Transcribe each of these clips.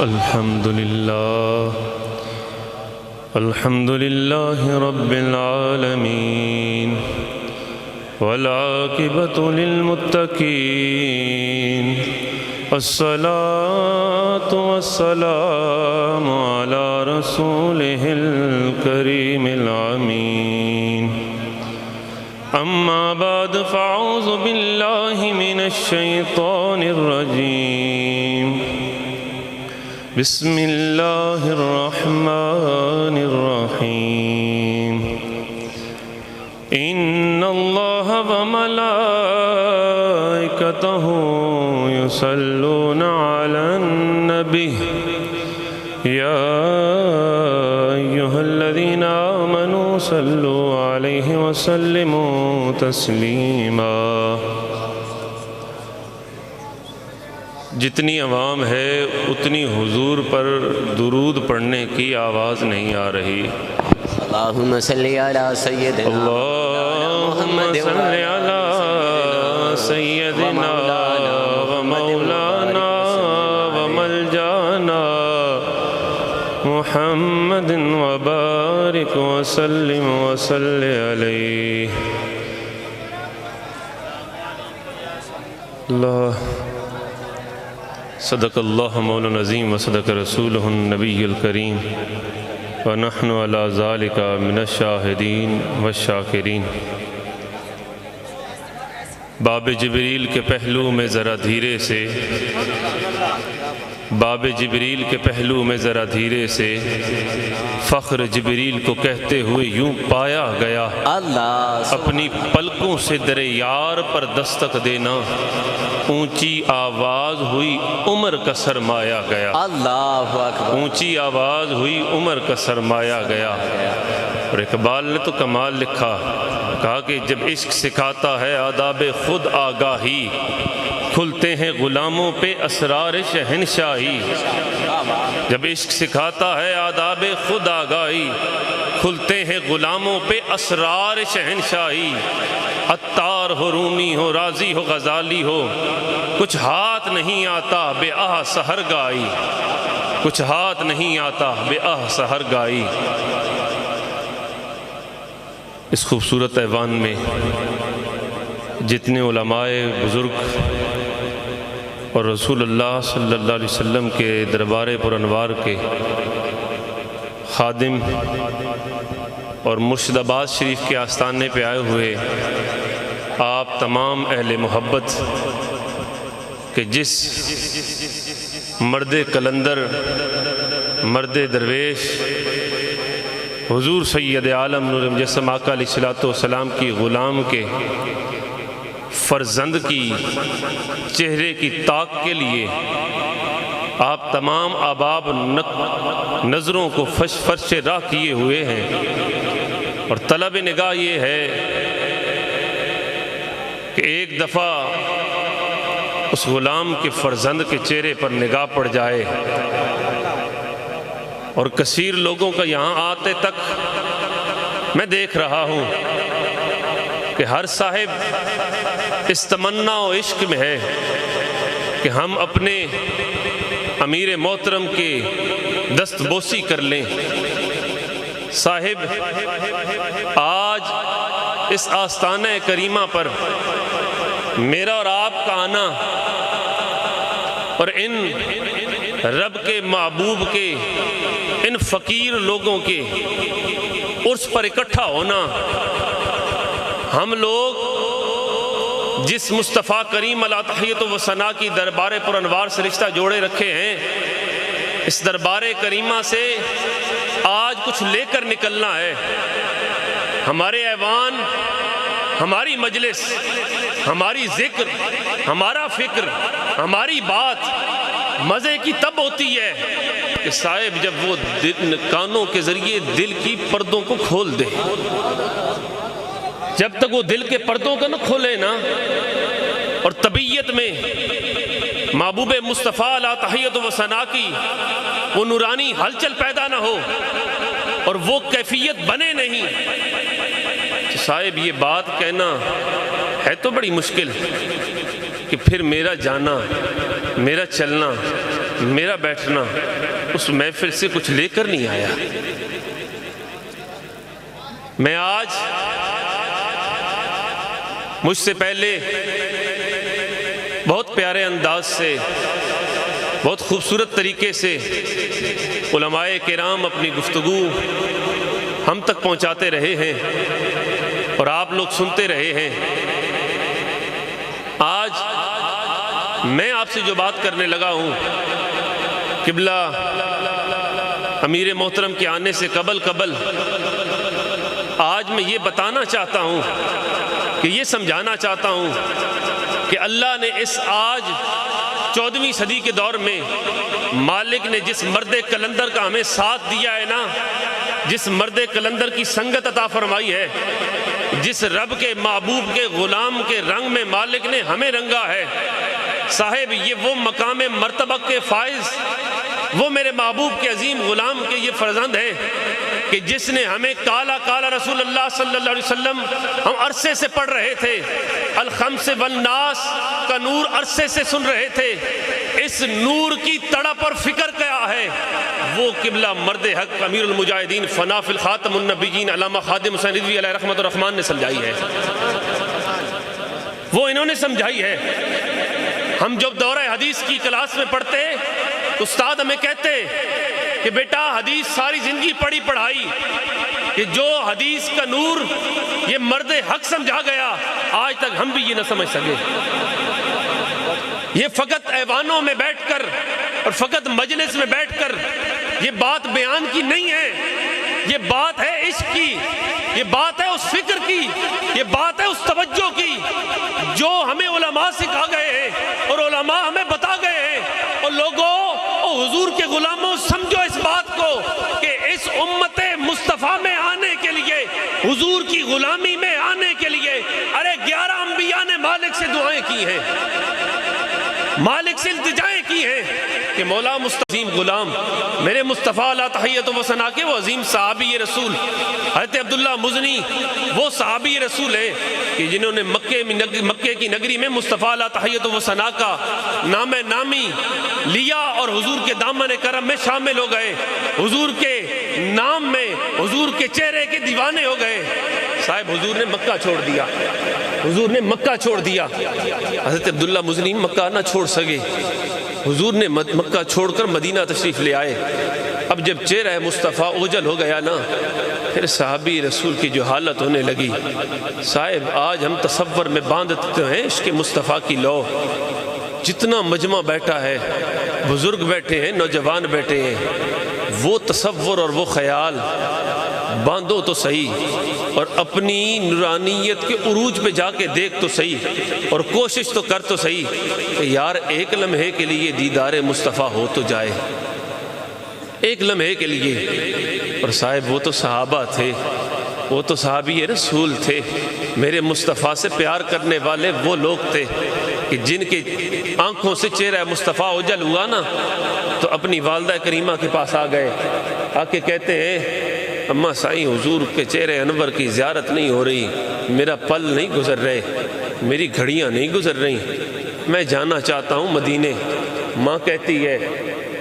الحمد لله رب العالمين والعاقبة للمتقين الصلاة والسلام على رسوله الكريم الأمين أما بعد فأعوذ بالله من الشيطان الرجيم بسم الله الرحمن الرحيم إن الله وملائكته يصلون على النبي يا أيها الذين آمنوا صلوا عليه وسلموا تسلیما۔ جتنی عوام ہے اتنی حضور پر درود پڑھنے کی آواز نہیں آ رہی۔ اللہم صلی علی سیدنا اللہم صلی علی سیدنا و مولانا و ملجانا محمد وبارک وسلم وصلی علیہ۔ اللہ صدق اللہ مولانا العظیم و صدق رسولہ النبی الکریم ونحن علی ذالک من الشاہدین والشاکرین۔ باب جبریل کے پہلو میں ذرا دھیرے سے، باب جبریل کے پہلو میں ذرا دھیرے سے فخر جبریل کو کہتے ہوئے یوں پایا گیا، اللہ اپنی پلکوں سے در یار پر دستک دینا، اونچی آواز ہوئی عمر کا سرمایا گیا، اللہ اکبر، اونچی آواز ہوئی عمر کا سرمایا گیا۔ اور اقبال نے تو کمال لکھا، کہا کہ جب عشق سکھاتا ہے آداب خود آگاہی، کھلتے ہیں غلاموں پہ اسرار شہنشاہی۔ جب عشق سکھاتا ہے آداب خود آگاہی، کھلتے ہیں غلاموں پہ اسرار شہنشاہی۔ عطار ہو، رومی ہو، رازی ہو، غزالی ہو، کچھ ہاتھ نہیں آتا بے آہ سحر گائی، کچھ ہاتھ نہیں آتا بے آہ سحر گائی۔ اس خوبصورت ایوان میں جتنے علماء بزرگ اور رسول اللہ صلی اللہ علیہ وسلم کے دربار پر انوار کے خادم اور مرشد آباد شریف کے آستانے پہ آئے ہوئے آپ تمام اہل محبت کہ جس مرد کلندر، مرد درویش، حضور سید عالم نور مجسم آقا علیہ السلام کی غلام کے فرزند کی چہرے کی طاق کے لیے آپ تمام احباب نظروں کو فرش راہ کیے ہوئے ہیں، اور طلب نگاہ یہ ہے کہ ایک دفعہ اس غلام کے فرزند کے چہرے پر نگاہ پڑ جائے۔ اور کثیر لوگوں کا یہاں آتے تک میں دیکھ رہا ہوں کہ ہر صاحب اس تمنا و عشق میں ہے کہ ہم اپنے امیر محترم کی دست بوسی کر لیں۔ صاحب آج اس آستانہ کریمہ پر میرا اور آپ کا آنا اور ان رب کے محبوب کے ان فقیر لوگوں کے عرس پر اکٹھا ہونا، ہم لوگ جس مصطفیٰ کریم علیہ تحیت و ثنا کی دربار پر انوار سے رشتہ جوڑے رکھے ہیں، اس دربار کریمہ سے آج کچھ لے کر نکلنا ہے۔ ہمارے ایوان، ہماری مجلس، ہماری ذکر، ہمارا فکر، ہماری بات مزے کی تب ہوتی ہے کہ صاحب جب وہ کانوں کے ذریعے دل کی پردوں کو کھول دے۔ جب تک وہ دل کے پردوں کو نہ کھولے نا، اور طبیعت میں محبوب مصطفیٰ علیہ تحیت و ثنا کی وہ نورانی ہلچل پیدا نہ ہو اور وہ کیفیت بنے نہیں، صاحب یہ بات کہنا ہے تو بڑی مشکل کہ پھر میرا جانا، میرا چلنا میرا بیٹھنا اس محفل سے کچھ لے کر نہیں آیا۔ میں آج مجھ سے پہلے بہت پیارے انداز سے، بہت خوبصورت طریقے سے علماء کرام اپنی گفتگو ہم تک پہنچاتے رہے ہیں اور آپ لوگ سنتے رہے ہیں۔ آج میں آپ سے جو بات کرنے لگا ہوں، قبلہ امیر محترم کے آنے سے قبل آج میں یہ بتانا چاہتا ہوں کہ یہ سمجھانا چاہتا ہوں کہ اللہ نے اس آج 14ویں صدی کے دور میں مالک نے جس مرد کلندر کا ہمیں ساتھ دیا ہے نا، جس مرد کلندر کی سنگت عطا فرمائی ہے، جس رب کے محبوب کے غلام کے رنگ میں مالک نے ہمیں رنگا ہے، صاحب یہ وہ مقام مرتبہ کے فائز، وہ میرے محبوب کے عظیم غلام کے یہ فرزند ہے کہ جس نے ہمیں کالا کالا رسول اللہ صلی اللہ علیہ وسلم ہم عرصے سے پڑھ رہے تھے، الخمس والناس کا نور عرصے سے سن رہے تھے، اس نور کی تڑپ اور فکر کیا ہے، وہ قبلہ مرد حق امیر المجاہدین فنا فی الخاتم النبیین علامہ خادم حسین رضوی علیہ رحمت الرحمن نے سمجھائی ہے، وہ انہوں نے سمجھائی ہے۔ ہم جب دورہ حدیث کی کلاس میں پڑھتے، استاد ہمیں کہتے کہ بیٹا حدیث ساری زندگی پڑھی پڑھائی، کہ جو حدیث کا نور یہ مرد حق سمجھا گیا، آج تک ہم بھی یہ نہ سمجھ سکے۔ یہ فقط ایوانوں میں بیٹھ کر اور فقط مجلس میں بیٹھ کر یہ بات بیان کی نہیں ہے، یہ بات ہے عشق کی، یہ بات ہے اس فکر کی، یہ بات ہے اس توجہ کی جو ہمیں علماء سکھا گئے ہیں اور علماء ہمیں بتا گئے ہیں۔ اور لوگوں اور حضور کے غلاموں، سمجھو اس بات کو کہ اس امت مصطفیٰ میں آنے کے لیے، حضور کی غلامی میں آنے کے لیے، 11 انبیاء نے مالک سے دعائیں کی ہیں، مالک سے التجائیں کی ہیں کہ مولا مستقیم غلام میرے مصطفیٰ علیہ تحیت و ثنا کے وہ عظیم صحابی رسول حضرت عبداللہ مزنی، وہ صحابی رسول ہے کہ جنہوں نے مکے کی نگری میں مصطفیٰ علیہ تحیت و ثنا کا نام نامی لیا اور حضور کے دامن کرم میں شامل ہو گئے، حضور کے نام میں حضور کے چہرے کے دیوانے ہو گئے۔ صاحب حضور نے مکہ چھوڑ دیا، حضور نے مکہ چھوڑ دیا، حضرت عبداللہ مزنی مکہ نہ چھوڑ سکے، حضور نے مکہ چھوڑ کر مدینہ تشریف لے آئے۔ اب جب چہرہ مصطفیٰ اوجل ہو گیا نا، پھر صحابی رسول کی جو حالت ہونے لگی، صاحب آج ہم تصور میں باندھتے ہیں عشق مصطفیٰ کی لو، جتنا مجمع بیٹھا ہے، بزرگ بیٹھے ہیں، نوجوان بیٹھے ہیں، وہ تصور اور وہ خیال باندھو تو صحیح اور اپنی نورانیت کے عروج پہ جا کے دیکھ تو صحیح اور کوشش تو کر تو صحیح کہ یار ایک لمحے کے لیے دیدار مصطفیٰ ہو تو جائے، ایک لمحے کے لیے۔ اور صاحب وہ تو صحابہ تھے، وہ تو صحابی رسول تھے، میرے مصطفیٰ سے پیار کرنے والے وہ لوگ تھے کہ جن کے آنکھوں سے چہرہ مصطفیٰ اوجل ہوا نا تو اپنی والدہ کریمہ کے پاس آ گئے، آ کے کہتے ہیں اماں سائیں حضور کے چہرے انور کی زیارت نہیں ہو رہی، میرا پل نہیں گزر رہے، میری گھڑیاں نہیں گزر رہی، میں جانا چاہتا ہوں مدینے۔ ماں کہتی ہے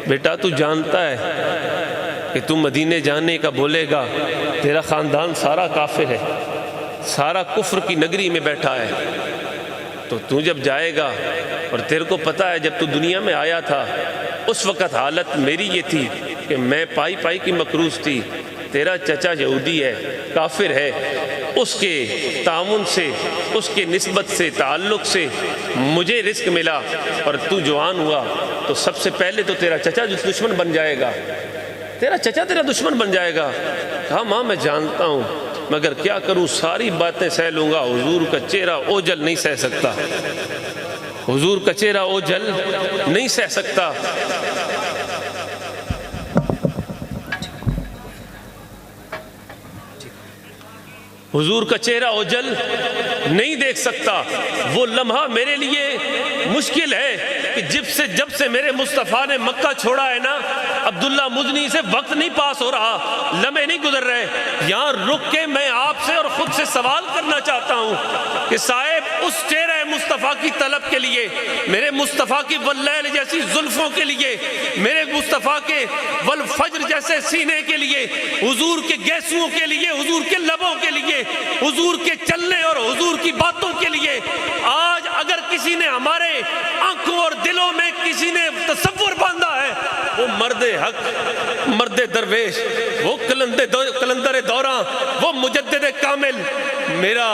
بیٹا تو جانتا ہے کہ تو مدینے جانے کا بولے گا تیرا خاندان سارا کافر ہے، سارا کفر کی نگری میں بیٹھا ہے، تو جب جائے گا اور تیرے کو پتہ ہے جب تو دنیا میں آیا تھا اس وقت حالت میری یہ تھی کہ میں پائی کی مکروز تھی، تیرا چچا یہودی ہے، کافر ہے، اس کے تعاون سے، اس کے نسبت سے، تعلق سے مجھے رزق ملا اور تو جوان ہوا تو سب سے پہلے تو تیرا چچا دشمن بن جائے گا، تیرا چچا تیرا دشمن بن جائے گا۔ کہا ماں میں جانتا ہوں مگر کیا کروں، ساری باتیں سہ لوں گا، حضور کا چہرہ اوجل نہیں سہ سکتا، حضور کا چہرہ اوجل نہیں سہ سکتا۔ حضور کا چہرہ اوجل نہیں دیکھ سکتا، وہ لمحہ میرے لیے مشکل ہے کہ جب سے میرے مصطفیٰ نے مکہ چھوڑا ہے نا، عبداللہ مزنی سے وقت نہیں پاس ہو رہا، لمحے نہیں گزر رہے۔ یہاں رک کے میں آپ سے اور خود سے سوال کرنا چاہتا ہوں کہ صاحب اس چہرہ مصطفیٰ کی طلب کے لیے، میرے مصطفیٰ کی واللیل جیسی زلفوں کے لیے، میرے مصطفیٰ کے والفجر جیسے سینے کے لیے، حضور کے گیسوؤں کے لیے، حضور کے لبوں کے لیے، حضور کے چلنے اور حضور کی باتوں کے لیے۔ آج اگر کسی نے ہمارے آنکھوں اور دلوں میں کسی نے تصور باندھا ہے، وہ مرد حق، مرد درویش، وہ کلندر دوراں، وہ مجدد کامل، میرا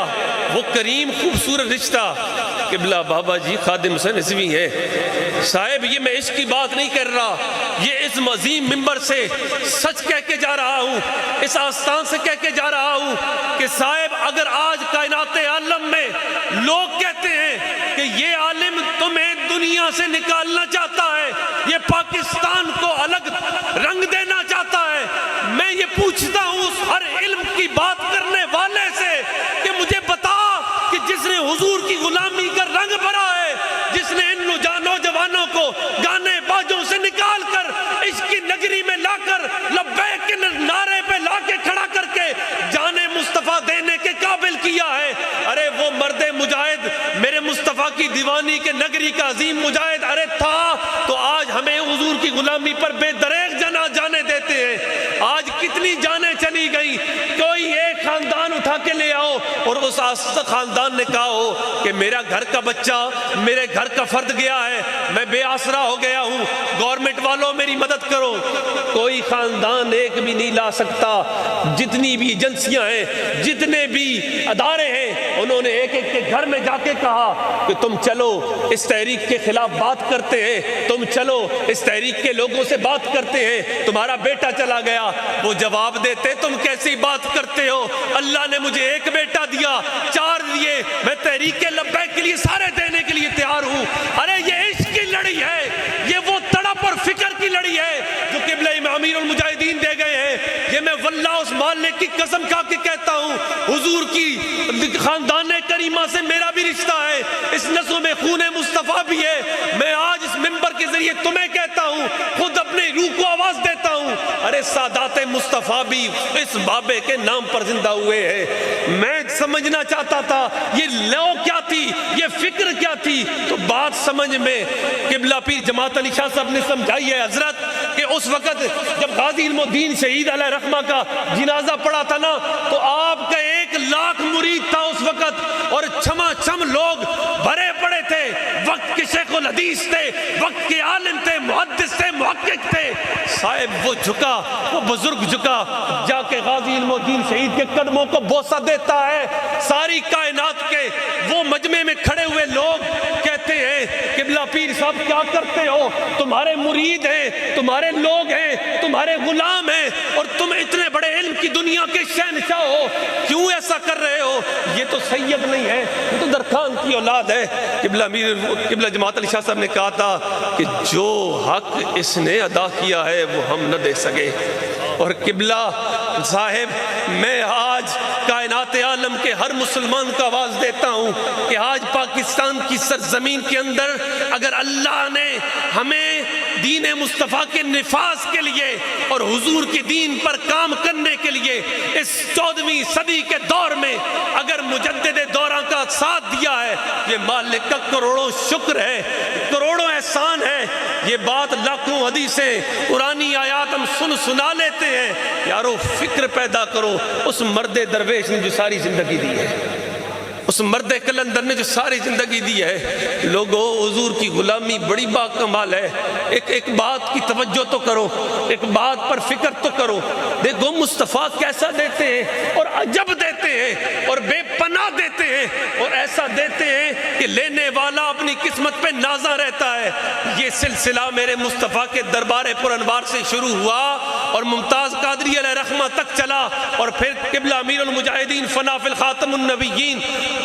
وہ کریم خوبصورت رشتہ قبلہ بابا جی خادم حسین رضوی ہے۔ صاحب یہ میں عشق کی بات نہیں کر رہا، یہ اس عظیم منبر سے سچ کہہ کے جا رہا ہوں، اس آستان سے کہہ کے جا رہا ہوں کہ صاحب اگر آج کائنات عالم میں لوگ کہتے ہیں کہ یہ عالم تمہیں دنیا سے نکالنا چاہتا ہے، یہ پاکستان کو الگ رنگ دینا چاہتا ہے، میں یہ پوچھتا ہوں اس ہر علم کی بات کرنے والے سے کہ مجھے بتا کہ جس نے حضور کی غلامی کا رنگ بھرا ہے، جس نے ان نوجوانوں کو گانے باجوں سے نکال کر عشق کی نگری میں لا کر لبیک کے نعرے پہ لا کے کھڑا کر کے جان مصطفیٰ دینے کے قابل کیا ہے، ارے وہ مرد مجاہد میرے مصطفیٰ کی دیوانی کے نگری کا عظیم مجاہد ارے تھا، تو آج ہمیں حضور کی غلامی پر بے دریغ جانے دیتے ہیں۔ آج کتنی جانیں چلی گئی، کوئی ایک خاندان اٹھا کے لے آؤ اور اس خاندان نے کہا ہو کہ میرا گھر کا بچہ، میرے گھر کا فرد گیا ہے، میں بے آسرا ہو گیا ہوں، گورنمنٹ والوں میری مدد کرو، کوئی خاندان ایک بھی نہیں لا سکتا۔ جتنی بھی ایجنسیاں ہیں، جتنے بھی ادارے ہیں، انہوں نے ایک ایک کے گھر میں جا کے کہا کہ تم چلو اس تحریک کے خلاف بات کرتے ہیں، تم چلو اس تحریک کے لوگوں سے بات کرتے ہیں، تمہارا بیٹا چلا گیا، وہ جواب دیتے تم کیسی بات کرتے ہو، اللہ نے مجھے ایک بیٹا دیا، 4 دیے، میں تحریک لبیک کے لیے سارے دینے کے لیے تیار ہوں۔ ارے یہ عشق کی لڑی ہے، یہ وہ تڑپ اور فکر کی لڑی ہے جو قبلہ امیر المجاہدین دے گئے ہیں۔ یہ میں واللہ اس مالک کی قسم کھا کے کہتا ہوں، حضور کی خاندان کریمہ سے میرا بھی رشتہ ہے، اس نسوں میں خون مصطفیٰ بھی ہے۔ میں آج اس منبر کے ذریعے تمہیں کہتا ہوں، خود اپنے روح کو آواز دیتا ہوں، ارے سادات مصطفیٰ بھی اس بابے کے نام پر زندہ ہوئے ہیں۔ میں سمجھنا چاہتا تھا یہ لو کیا تھی، یہ فکر کیا تھی، تو بات سمجھ میں قبلہ پیر جماعت علی شاہ صاحب نے سمجھائی ہے حضرت کہ اس وقت جب غازی علم الدین شہید علیہ رحمہ کا جنازہ پڑا تھا نا، تو آپ کا 1 لاکھ مرید تھا اس وقت، اور چھما چھم لوگ بھرے پڑے تھے، وقت کے شیخ الحدیث تھے، وقت کے عالم تھے، محدث تھے، محقق تھے۔ صاحب وہ جھکا، وہ بزرگ جھکا، جا کے غازی علم الدین شہید کے قدموں کو بوسہ دیتا ہے۔ ساری کائنات کے وہ مجمع میں کھڑے ہوئے لوگ کہتے ہیں قبلہ پیر صاحب کیا کرتے ہو، تمہارے مرید ہیں، تمہارے لوگ ہیں، تمہارے غلام ہیں، اور تم اتنے بڑے علم کی دنیا کے شہنشاہ ہو، کیوں ایسا کر رہے ہو؟ یہ تو سید نہیں ہے، یہ تو درخان کی اولاد ہے۔ قبلہ جماعت علی شاہ صاحب نے کہا تھا کہ جو حق اس نے ادا کیا ہے وہ ہم نہ دے سکے، اور قبلہ صاحب میں آج کائنات عالم کے ہر مسلمان کو آواز دیتا ہوں کہ آج پاکستان کی سرزمین کے اندر اگر اللہ نے ہمیں دین مصطفیٰ کے نفاذ کے لیے اور حضور کی دین پر کام کرنے کے لیے اس 14ویں صدی کے دور میں اگر مجدد دوراں کا ساتھ دیا ہے، یہ مالک کا کروڑوں شکر ہے، کروڑوں احسان ہے۔ یہ بات لاکھوں حدیثیں قرآنی آیات ہم سنا لیتے ہیں، یارو فکر پیدا کرو اس مرد درویش نے جو ساری زندگی دی ہے، اس مرد کلندر نے جو ساری زندگی دی ہے۔ لوگوں حضور کی غلامی بڑی با کمال ہے، ایک بات کی توجہ تو کرو، ایک بات پر فکر تو کرو، دیکھو مصطفیٰ کیسا دیتے ہیں، اور عجب دیتے ہیں، اور بے پناہ دیتے ہیں، اور ایسا دیتے ہیں کہ لینے والا اپنی قسمت پہ نازا رہتا ہے۔ یہ سلسلہ میرے مصطفیٰ کے دربار پر انوار سے شروع ہوا اور ممتاز قادری علیہ رحمہ تک چلا، اور پھر قبلہ امیر المجاہدین فنا فی الخاتم النبیین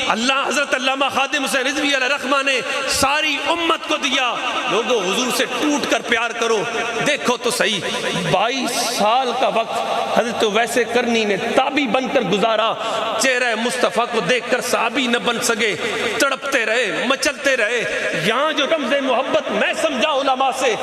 اللہ حضرت علامہ خادم حسین رضوی علیہ رحمہ نے ساری امت کو دیا۔ لوگوں حضور سے ٹوٹ کر پیار کرو۔ دیکھو تو صحیح 22 سال کا وقت حضرت ویسے کرنی نے تابی بن کر گزارا، چہرہ مصطفیٰ کو دیکھ کر صحابی نہ بن سکے، تڑپتے رہے، مچلتے رہے۔ یہاں جو رمز محبت میں سمجھا علماء سے،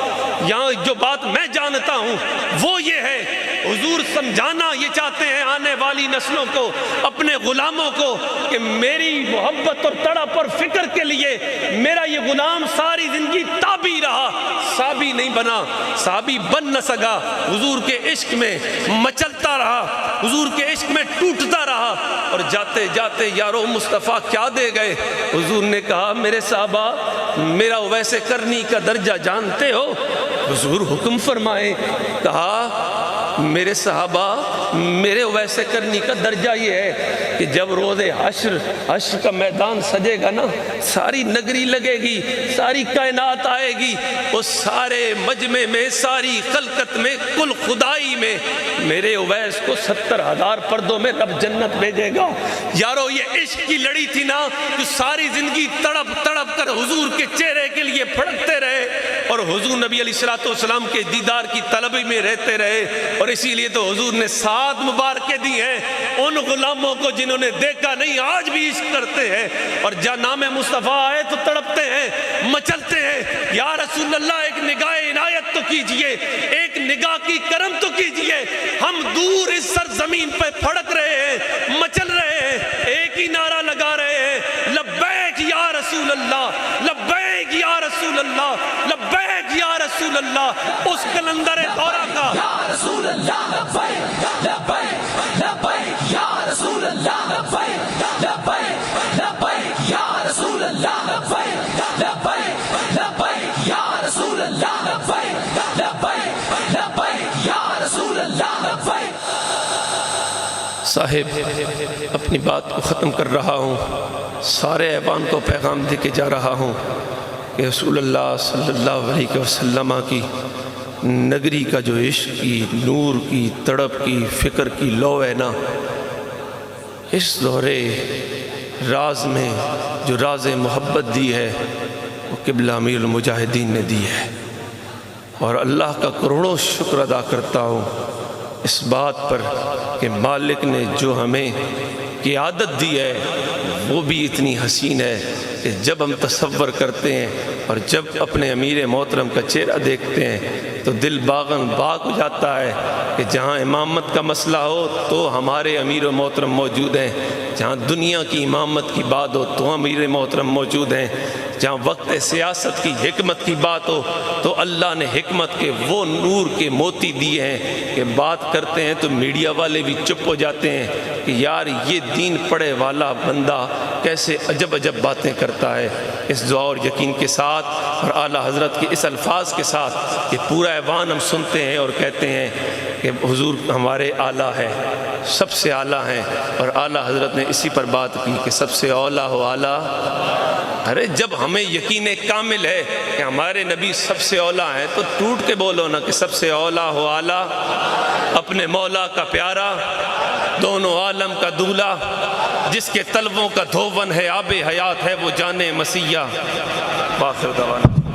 یہاں جو بات میں جانتا ہوں وہ یہ ہے، حضور سمجھانا یہ چاہتے ہیں آنے والی نسلوں کو، اپنے غلاموں کو، کہ میری محبت اور تڑپ اور فکر کے لیے میرا یہ غلام ساری زندگی تابعی رہا، صحابی نہیں بنا، صحابی بن نہ سکا، حضور کے عشق میں مچلتا رہا، حضور کے عشق میں ٹوٹتا رہا، اور جاتے جاتے یارو مصطفیٰ کیا دے گئے؟ حضور نے کہا میرے صحابہ میرا ویسے کرنی کا درجہ جانتے ہو؟ حضور حکم فرمائے، کہا میرے صحابہ میرے ویسے کرنی کا درجہ یہ ہے کہ جب روز حشر کا میدان سجے گا نا، ساری نگری لگے گی، ساری کائنات آئے گی، اس سارے مجمع میں، ساری خلقت میں، کل خدائی میں میرے اویس کو 70,000 پردوں میں رب جنت بھیجے گا۔ یارو یہ عشق کی لڑی تھی نا، جو ساری زندگی تڑپ تڑپ کر حضور کے چہرے کے لیے پھڑکتے رہے، اور حضور نبی علیہ السلام کے دیدار کی طلبی میں رہتے رہے، اور اسی لیے تو حضور نے 7 مبارکیں دی ہیں ان غلاموں کو جنہوں نے دیکھا نہیں، آج بھی عشق کرتے ہیں، اور جہاں نام مصطفیٰ آئے تو تڑپتے ہیں، مچلتے ہیں، یا رسول اللہ ایک نگاہ عنایت تو کیجئے، ایک نگاہ کی کرم تو کیجئے، ہم دور اس سرزمین پہ پھڑک رہے ہیں، مچل رہے ہیں، ایک ہی نعرہ لگا رہے ہیں، لبیک یا رسول اللہ، لبیک یا رسول اللہ، لبیک یا رسول اللہ۔ اس کلندر دورہ کا یا رسول اللہ لبیک لبیک لبیک یا رسول اللہ لبیک لبیک لبیک یا رسول اللہ لبیک لبیک لبیک یا رسول اللہ لبیک لبیک لبیک یا رسول اللہ لبیک۔ صاحب اپنی بات کو ختم کر رہا ہوں، سارے ایوان کو پیغام دے کے جا رہا ہوں کہ رسول اللہ صلی اللہ علیہ وسلم کی نگری کا جو عشق کی، نور کی، تڑپ کی، فکر کی لو ہے نا، اس دورے راز میں جو راز محبت دی ہے وہ قبلہ امیر المجاہدین نے دی ہے، اور اللہ کا کروڑوں شکر ادا کرتا ہوں اس بات پر کہ مالک نے جو ہمیں قیادت دی ہے وہ بھی اتنی حسین ہے کہ جب ہم تصور کرتے ہیں اور جب اپنے امیر محترم کا چہرہ دیکھتے ہیں تو دل باغن باغ ہو جاتا ہے کہ جہاں امامت کا مسئلہ ہو تو ہمارے امیر محترم موجود ہیں، جہاں دنیا کی امامت کی بات ہو تو امیر محترم موجود ہیں، جہاں وقت سیاست کی حکمت کی بات ہو تو اللہ نے حکمت کے وہ نور کے موتی دیے ہیں کہ بات کرتے ہیں تو میڈیا والے بھی چپ ہو جاتے ہیں کہ یار یہ دین پڑھے والا بندہ کیسے عجب عجب باتیں کرتا ہے۔ اس دعا اور یقین کے ساتھ اور اعلیٰ حضرت کے اس الفاظ کے ساتھ یہ پورا ایوان ہم سنتے ہیں اور کہتے ہیں کہ حضور ہمارے اعلیٰ ہے، سب سے اعلیٰ ہیں، اور اعلیٰ حضرت نے اسی پر بات کی کہ سب سے اولیٰ ہو اعلیٰ۔ ارے جب ہمیں یقین کامل ہے کہ ہمارے نبی سب سے اولیٰ ہیں تو ٹوٹ کے بولو نا کہ سب سے اولیٰ ہو اعلیٰ، اپنے مولا کا پیارا، دونوں عالم کا دولہ، جس کے طلبوں کا دھوون ہے آب حیات ہے وہ جان مسیح۔ باخر دعوانا